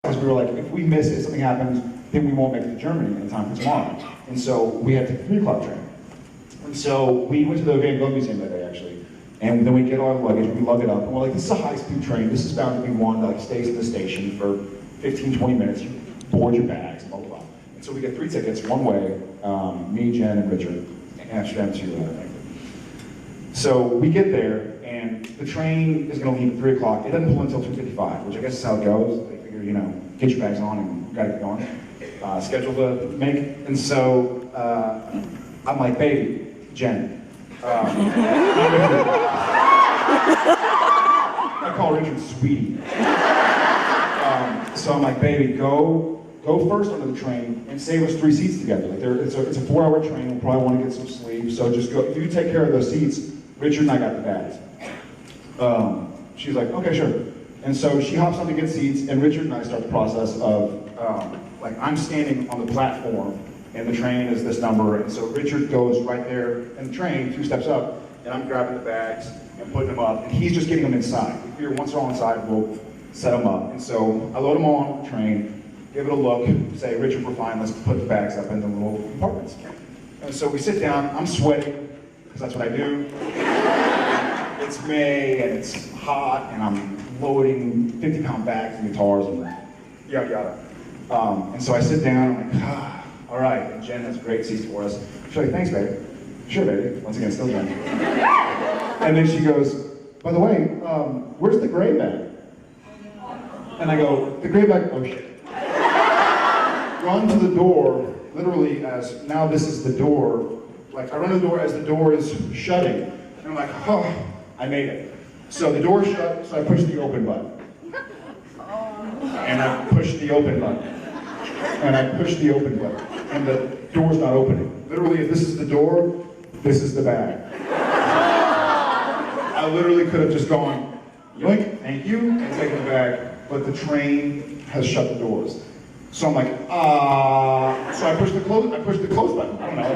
because we were like, if we miss it, something happens, then we won't make it to Germany in time for tomorrow. And so we had to take the 3 o'clock train. And so we went to the Van Gogh Museum that day, actually. And then we get all our luggage, we lug it up, and we're like, this is a high-speed train. This is bound to be one that like, stays in the station for 15, 20 minutes. You board your bags, blah, blah, blah. And so we get 3 tickets, one way, me, Jen, and Richard, and Amsterdam to Frankfurt. So we get there, and the train is going to leave at 3 o'clock. It doesn't pull until 2:55, which I guess is how it goes. They figure, you know, get your bags on and gotta get going. Schedule to make. And so I'm like, baby, Jen. I call Richard sweetie. So I'm like, baby, go first onto the train and save us 3 seats together. Like it's a 4-hour train. We'll probably want to get some sleep. So just go. If you take care of those seats, Richard and I got the bags. She's like, okay, sure. And so she hops on to get seats, and Richard and I start the process of, like, I'm standing on the platform, and the train is this number, and so Richard goes right there in the train, 2 steps up, and I'm grabbing the bags and putting them up, and he's just getting them inside. We figure once they're all inside, we'll set them up. And so I load them all on the train, give it a look, say, Richard, we're fine, let's put the bags up in the little compartments. And so we sit down, I'm sweating, because that's what I do. It's May, and it's hot, and I'm loading 50-pound bags and guitars and yada yada. And so I sit down, I'm like, all right, and Jen has great seats for us. She's like, thanks, babe. Sure, baby. Once again, still Jen. And then she goes, by the way, where's the gray bag? And I go, the gray bag, oh shit. Run to the door, literally as, now this is the door, like I run to the door as the door is shutting. And I'm like, oh, I made it. So the door shut, so I push the open button. And I push the open button. And I push the open button. And the door's not opening. Literally, if this is the door, this is the bag. I literally could have just gone, yoink, thank you, and taken the bag, but the train has shut the doors. So I'm like, so I push the close button. I don't know.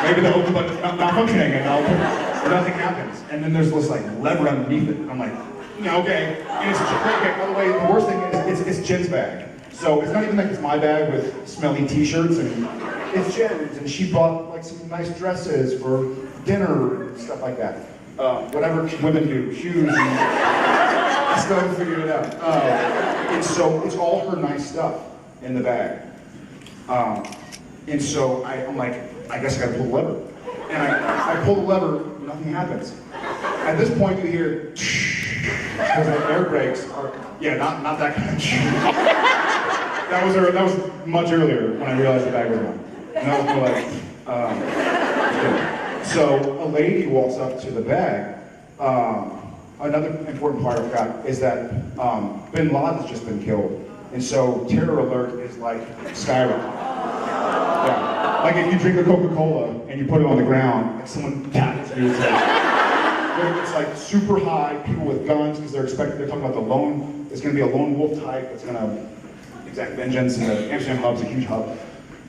Maybe the open button's not functioning, and nothing happens. And then there's this like lever underneath it. I'm like, yeah, okay. And it's a great bag. By the way, the worst thing is it's Jen's bag. So it's not even like it's my bag with smelly t-shirts, and it's Jen's, and she bought like some nice dresses for dinner and stuff like that. Whatever women do, shoes, and I still haven't figured it out. And so it's all her nice stuff in the bag. And so I'm like, I guess I gotta pull the lever. And I pull the lever, nothing happens. At this point you hear, because the air brakes are, yeah, not that kind of that was much earlier when I realized the bag was gone. And that was more like, so a lady walks up to the bag. Another important part I forgot is that Bin Laden's just been killed. And so terror alert is like skyrocketing. Yeah. Like if you drink a Coca-Cola and you put it on the ground and someone taps you, it's like super high, people with guns, because they're talking about it's going to be a lone wolf type that's going to exact vengeance, and the Amsterdam hub's a huge hub.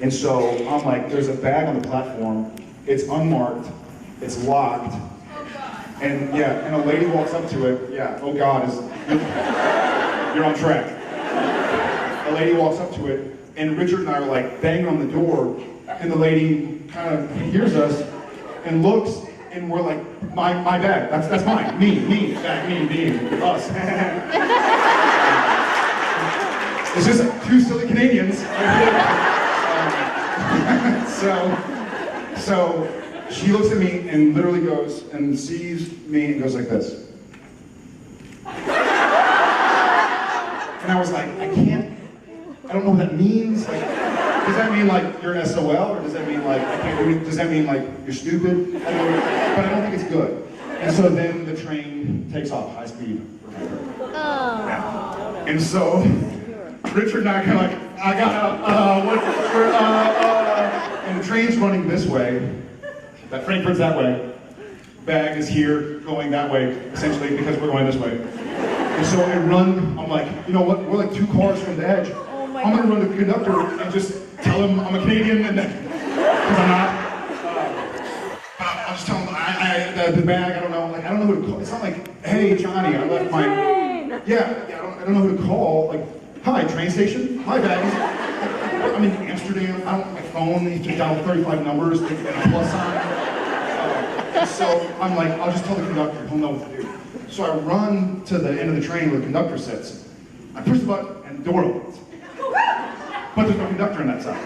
And so I'm like, there's a bag on the platform, it's unmarked, it's locked, and yeah, and a lady walks up to it, yeah, oh God, you're on track. A lady walks up to it, and Richard and I are like banging on the door, and the lady kind of hears us and looks, and we're like, my bag, that's mine, me, bag, me, us. It's just 2 silly Canadians. So she looks at me and literally goes and sees me and goes like this. And I was like, I don't know what that means. Like, does that mean like you're an SOL, or does that mean like does that mean like you're stupid? But I don't think it's good. And so then the train takes off, high speed. Yeah. And so Richard and I kind of like, I got and the train's running this way. That Frankfurt's that way. Bag is here, going that way, essentially because we're going this way. And so I run. I'm like, you know what? We're like 2 cars from the edge. I'm gonna run to the conductor and just tell him I'm a Canadian, and because I'm not. I'll just tell him the bag. I don't know. Like I don't know who to call. It's not like, hey Johnny, I left my. Yeah. I don't. I don't know who to call. Like, hi, train station, my bags. I'm in Amsterdam. I don't have my phone. You have to dial 35 numbers and a plus sign. So I'm like, I'll just tell the conductor. He'll know what to do. So I run to the end of the train where the conductor sits. I push the button and the door opens. But there's no conductor on that side.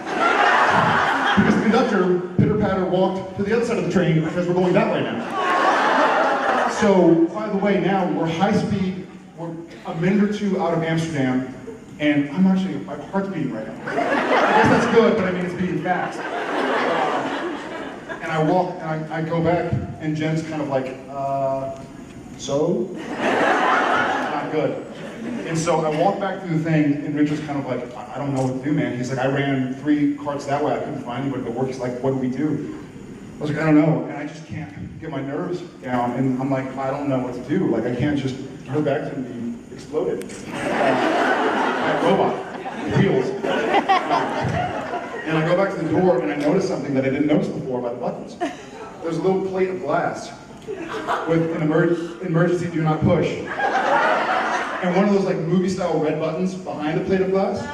Because the conductor, pitter-patter, walked to the other side of the train because we're going that way now. So, by the way, now we're high speed, we're a minute or two out of Amsterdam, and my heart's beating right now. I guess that's good, but I mean, it's beating fast. And I walk, and I go back, and Jen's kind of like, so? Not good. And so I walk back through the thing, and Richard's kind of like, I don't know what to do, man. He's like, I ran 3 carts that way, I couldn't find anybody to work. He's like, what do we do? I was like, I don't know, and I just can't get my nerves down, and I'm like, I don't know what to do. Like, I can't just, her bag's gonna be exploded. Like a robot, wheels. And I go back to the door, and I notice something that I didn't notice before about the buttons. There's a little plate of glass with an emergency do not push. And one of those like movie style red buttons behind the plate of glass.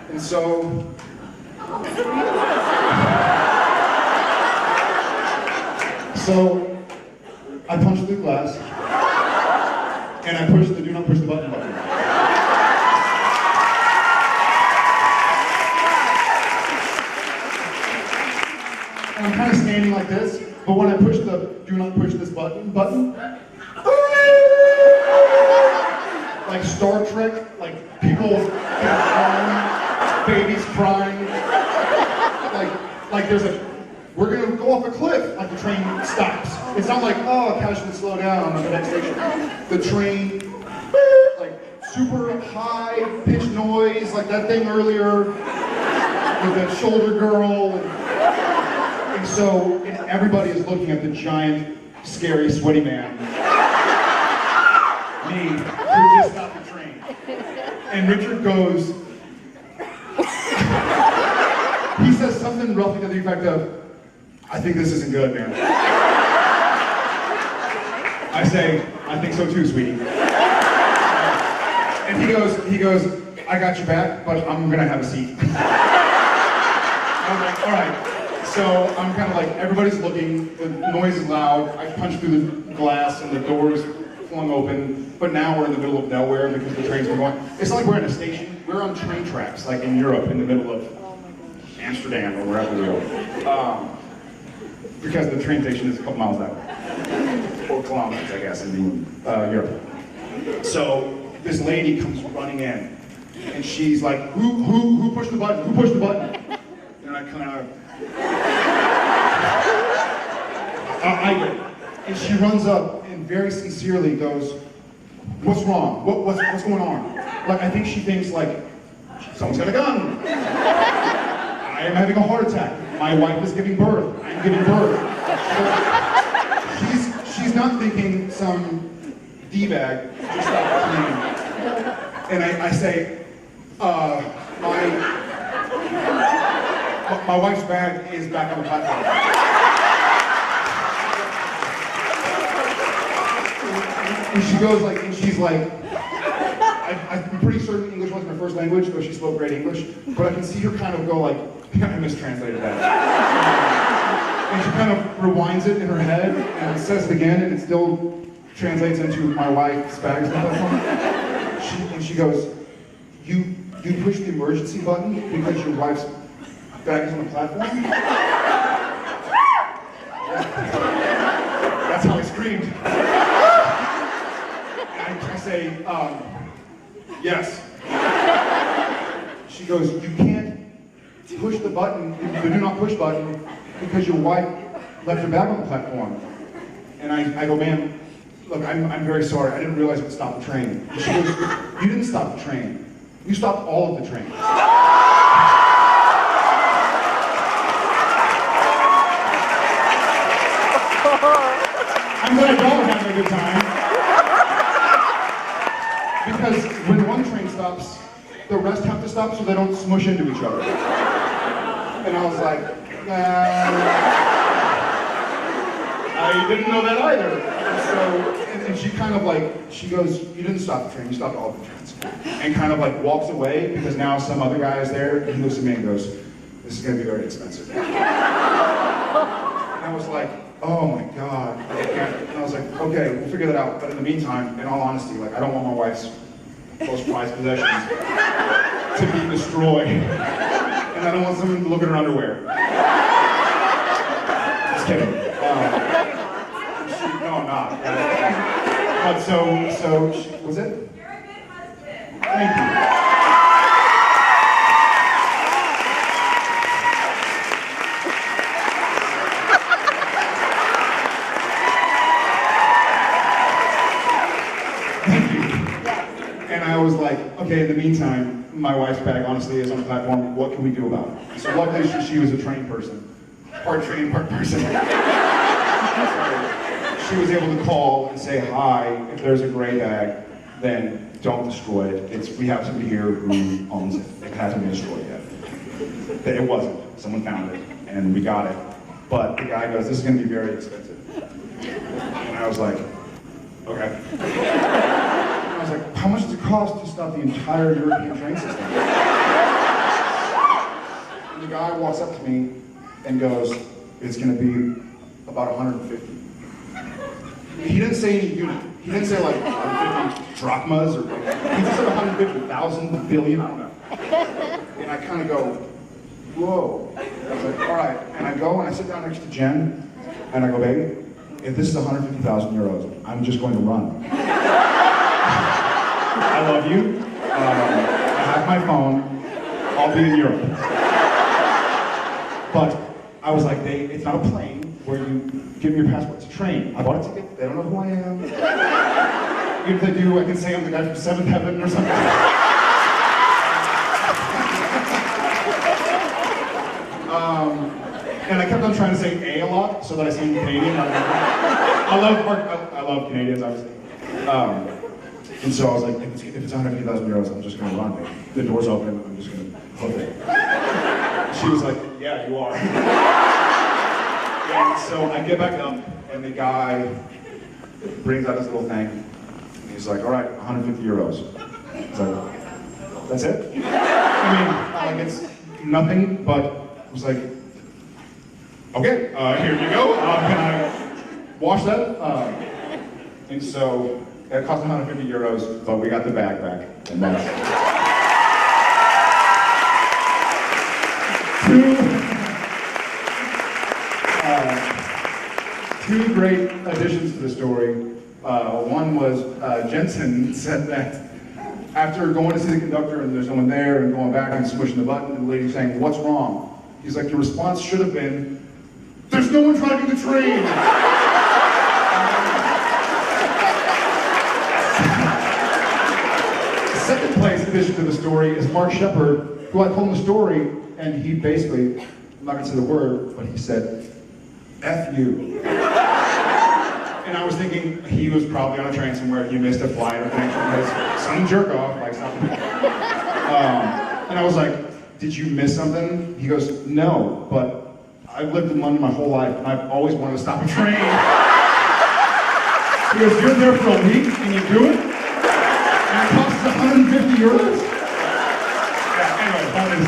And so, I punch through the glass and I push the do not push the button. And I'm kind of standing like this, but when I push the do not push this button, like Star Trek, like people crying, babies crying, like there's we're gonna go off a cliff, like the train stops. It's not like, oh, casually slow down on the next station. The train, like super high pitched noise, like that thing earlier with the shoulder girl. And so everybody is looking at the giant, scary, sweaty man. Me, who just stopped the train. And Richard goes, he says something roughly to the effect of, I think this isn't good, man. I say, I think so too, sweetie. And he goes, I got your back, but I'm gonna have a seat. I'm like, all right. So I'm kind of like, everybody's looking, the noise is loud, I punch through the glass and the doors flung open, but now we're in the middle of nowhere because the trains are going. It's not like we're in a station, we're on train tracks, like in Europe, in the middle of Amsterdam or wherever we go. Because the train station is a couple miles out. 4 kilometers, I guess, in Europe. So this lady comes running in, and she's like, who pushed the button? Who pushed the button? And I kind of, I did. And she runs up and very sincerely goes, what's wrong? What's going on? Like, I think she thinks like, someone's got a gun. I am having a heart attack. My wife is giving birth. I'm giving birth. So she's not thinking some D-bag just stopped the plane. And I say, my wife's bag is back on the platform. And she goes like, and she's like, I'm pretty certain English wasn't her first language, though she spoke great English, but I can see her kind of go like, I mistranslated that. And she kind of rewinds it in her head and says it again, and it still translates into my wife's bag's on the platform. And she goes, you push the emergency button because your wife's bag is on the platform? That's how I screamed. And I say, yes. She goes, you can't push the button, the do not push button, because your wife left her bag on the platform. And I go, ma'am, look, I'm very sorry. I didn't realize it would stop the train. And she goes, you didn't stop the train. You stopped all of the trains. I'm glad y'all are having a good time. Because when one train stops, the rest have to stop so they don't smush into each other. And I was like, I didn't know that either. So, and she kind of like, she goes, you didn't stop the train, you stopped all the trains. And kind of like walks away because now some other guy is there, and he looks at me and goes, this is gonna be very expensive. And I was like, oh my God. And I was like, okay, we'll figure that out. But in the meantime, in all honesty, like I don't want my wife's most prized possessions to be destroyed. And I don't want someone to look at her underwear. Just kidding. No, I'm not. But so was it? You're a good husband. Thank you. And I was like, okay, in the meantime, my wife's bag honestly is on the platform. What can we do about it? So luckily she was a trained person. Part trained, part person. She was able to call and say, hi, if there's a gray bag, then don't destroy it. We have somebody here who owns it. It hasn't been destroyed yet. It wasn't. Someone found it, and we got it. But the guy goes, this is going to be very expensive. And I was like, okay. I was like, how much does it cost to stop the entire European train system? And the guy walks up to me and goes, it's going to be about 150. He didn't say any unit. He didn't say like 150 drachmas or, he just said 150,000 billion, I don't know. And I kind of go, whoa. I was like, all right. And I go and I sit down next to Jen and I go, baby, if this is 150,000 euros, I'm just going to run. I love you. I have my phone. I'll be in Europe. But I was like, it's not a plane where you give me your passport. It's a train. I bought a ticket. They don't know who I am. Even if they do, I can say I'm the guy from Seventh Heaven or something. And I kept on trying to say A lot so that I seemed Canadian. I love Canadians, obviously. And so I was like, if it's 150,000 euros, I'm just going to run. The door's open, I'm just going to hook it. She was like, yeah, you are. And so I get back up, and the guy brings out this little thing, and he's like, all right, 150 euros. It's like, that's it? I mean, like it's nothing, but I was like, okay, here you go. Can I wash that? And so it cost 150 euros, but we got the bag back, and that's two great additions to the story. One was Jensen said that after going to see the conductor and there's no one there and going back and smushing the button and the lady saying, what's wrong? He's like, your response should have been, there's no one driving the train! Second place addition to the story is Mark Shepard, who I told him the story, and he basically, I'm not going to say the word, but he said, F you. And I was thinking he was probably on a train somewhere, he missed a flight or things because some jerk off, like something. And I was like, did you miss something? He goes, no, but I've lived in London my whole life and I've always wanted to stop a train. He goes, you're there for a week and you do it? And it costs 150 euros? Yeah, anyway, that is